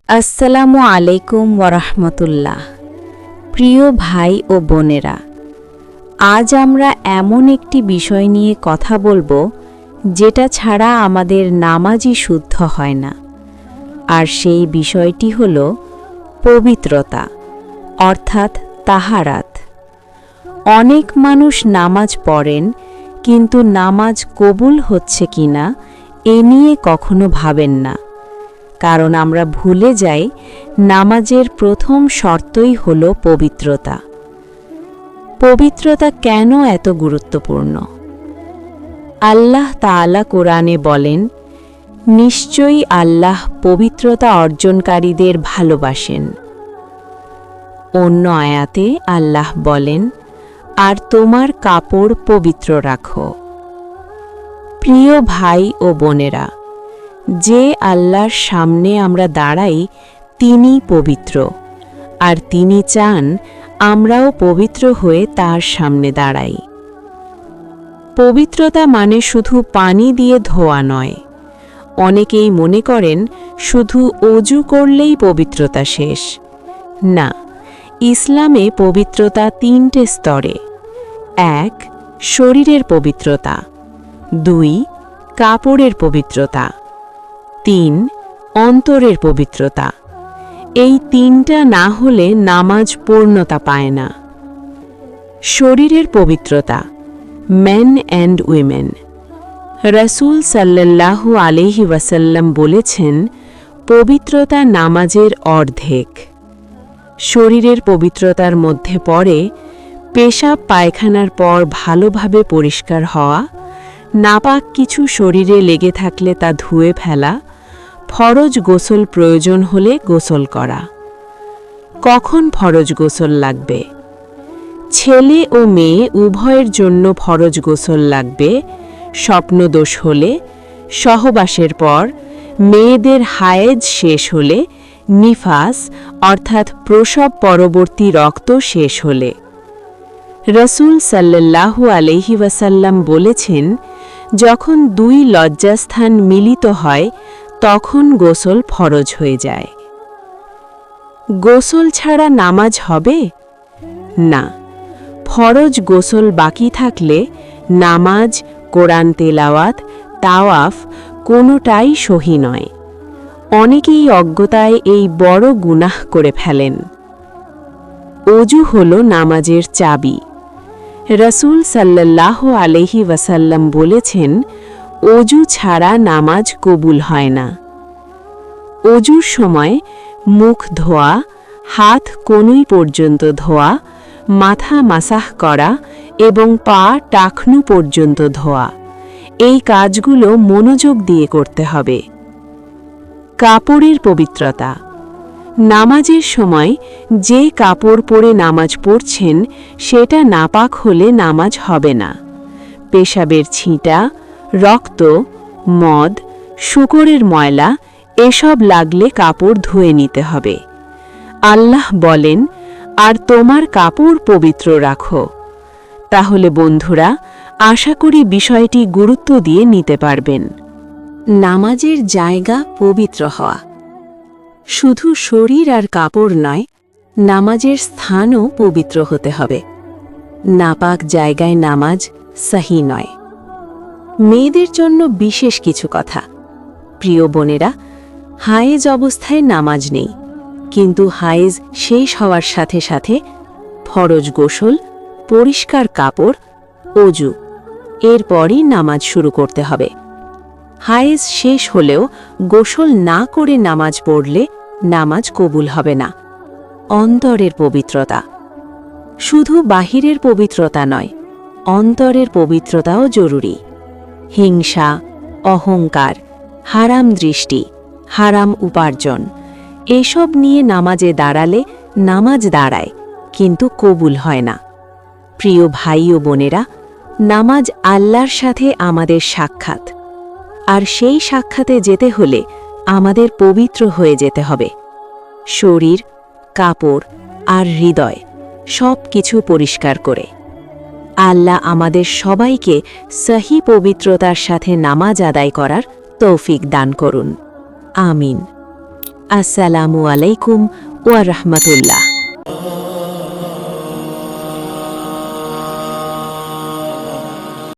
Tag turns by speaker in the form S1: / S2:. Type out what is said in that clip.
S1: আসসালামু আলাইকুম ওরহমতুল্লাহ। প্রিয় ভাই ও বোনেরা, আজ আমরা এমন একটি বিষয় নিয়ে কথা বলবো যেটা ছাড়া আমাদের নামাজই শুদ্ধ হয় না। আর সেই বিষয়টি হল পবিত্রতা, অর্থাৎ তাহারাত। অনেক মানুষ নামাজ পড়েন, কিন্তু নামাজ কবুল হচ্ছে কিনা এ নিয়ে কখনো ভাবেন না। কারণ আমরা ভুলে যাই নামাজের প্রথম শর্তই হল পবিত্রতা। পবিত্রতা কেন এত গুরুত্বপূর্ণ? আল্লাহ তাআলা কোরআনে বলেন, নিশ্চয়ই আল্লাহ পবিত্রতা অর্জনকারীদের ভালোবাসেন। অন্য আয়াতে আল্লাহ বলেন, আর তোমার কাপড় পবিত্র রাখো। প্রিয় ভাই ও বোনেরা, যে আল্লাহর সামনে আমরা দাঁড়াই তিনি পবিত্র, আর তিনি চান আমরাও পবিত্র হয়ে তার সামনে দাঁড়াই। পবিত্রতা মানে শুধু পানি দিয়ে ধোয়া নয়। অনেকেই মনে করেন শুধু অজু করলেই পবিত্রতা শেষ। না, ইসলামে পবিত্রতা তিনটে স্তরে। ১. শরীরের পবিত্রতা। ২. কাপড়ের পবিত্রতা। ৩. অন্তরের পবিত্রতা। এই তিনটা না হলে নামাজ পূর্ণতা পায় না। শরীরের পবিত্রতা, মেন অ্যান্ড উইমেন। রাসূল সাল্লাল্লাহু আলাইহি ওয়াসাল্লাম বলেছেন, পবিত্রতা নামাজের অর্ধেক। শরীরের পবিত্রতার মধ্যে পড়ে পেশাব পায়খানার পর ভালোভাবে পরিষ্কার হওয়া, নাপাক কিছু শরীরে লেগে থাকলে তা ধুয়ে ফেলা, ফরজ গোসল প্রয়োজন হলে গোসল করা। কখন ফরজ গোসল লাগবে? ছেলে ও মেয়ে উভয়ের জন্য ফরজ গোসল লাগবে। স্বপ্নদোষ হলে, সহবাসের পর, মেয়েদের হায়েজ শেষ হলে, নিফাস অর্থাৎ প্রসব পরবর্তী রক্ত শেষ হলে। রাসূল সাল্লাল্লাহু আলাইহি ওয়াসাল্লাম বলেছেন, যখন দুই লজ্জাস্থান মিলিত হয় তখন গোসল ফরজ হয়ে যায়। গোসল ছাড়া নামাজ হবে? না। ফরজ গোসল বাকি থাকলে নামাজ, কোরআন তেলাওয়াত, তাওয়াফ কোনোটাই সহি নয়। অনেকেই অজ্ঞতায় এই বড় গুনাহ করে ফেলেন। অজু হল নামাজের চাবি। রাসূল সাল্লাল্লাহু আলাইহি ওয়াসাল্লাম বলেছেন, অজু ছাড়া নামাজ কবুল হয় না। অজুর সময় মুখ ধোয়া, হাত কনুই পর্যন্ত ধোয়া, মাথা মাসাহ করা এবং পা টাকনু পর্যন্ত ধোয়া, এই কাজগুলো মনোযোগ দিয়ে করতে হবে। কাপড়ের পবিত্রতা। নামাজের সময় যে কাপড় পরে নামাজ পড়ছেন সেটা নাপাক হলে নামাজ হবে না। পেশাবের ছিটা, রক্ত, মদ, শূকরের ময়লা এসব লাগলে কাপড় ধুয়ে নিতে হবে। আল্লাহ বলেন, আর তোমার কাপড় পবিত্র রাখো। তাহলে বন্ধুরা, আশা করি বিষয়টি গুরুত্ব দিয়ে নিতে পারবেন। নামাজের জায়গা পবিত্র হওয়া। শুধু শরীর আর কাপড় নয়, নামাজের স্থানও পবিত্র হতে হবে। নাপাক জায়গায় নামাজ সহি নয়। মেয়েদের জন্য বিশেষ কিছু কথা। প্রিয় বোনেরা, হায়েজ অবস্থায় নামাজ নেই, কিন্তু হায়েজ শেষ হওয়ার সাথে সাথে ফরজ গোসল, পরিষ্কার কাপড়, অজু, এরপরই নামাজ শুরু করতে হবে। হায়েজ শেষ হলেও গোসল না করে নামাজ পড়লে নামাজ কবুল হবে না। অন্তরের পবিত্রতা। শুধু বাহিরের পবিত্রতা নয়, অন্তরের পবিত্রতাও জরুরি। হিংসা, অহংকার, হারাম দৃষ্টি, হারাম উপার্জন এসব নিয়ে নামাজে দাঁড়ালে নামাজ দাঁড়ায়, কিন্তু কবুল হয় না। প্রিয় ভাই ও বোনেরা, নামাজ আল্লাহর সাথে আমাদের সাক্ষাৎ, আর সেই সাক্ষাতে যেতে হলে আমাদের পবিত্র হয়ে যেতে হবে। শরীর, কাপড় আর হৃদয় সব কিছু পরিষ্কার করে। আল্লাহ আমাদের সবাইকে সহি পবিত্রতার সাথে নামাজ আদায় করার তৌফিক দান করুন। আমিন। আসসালামু আলাইকুম ওয়া রাহমাতুল্লাহ।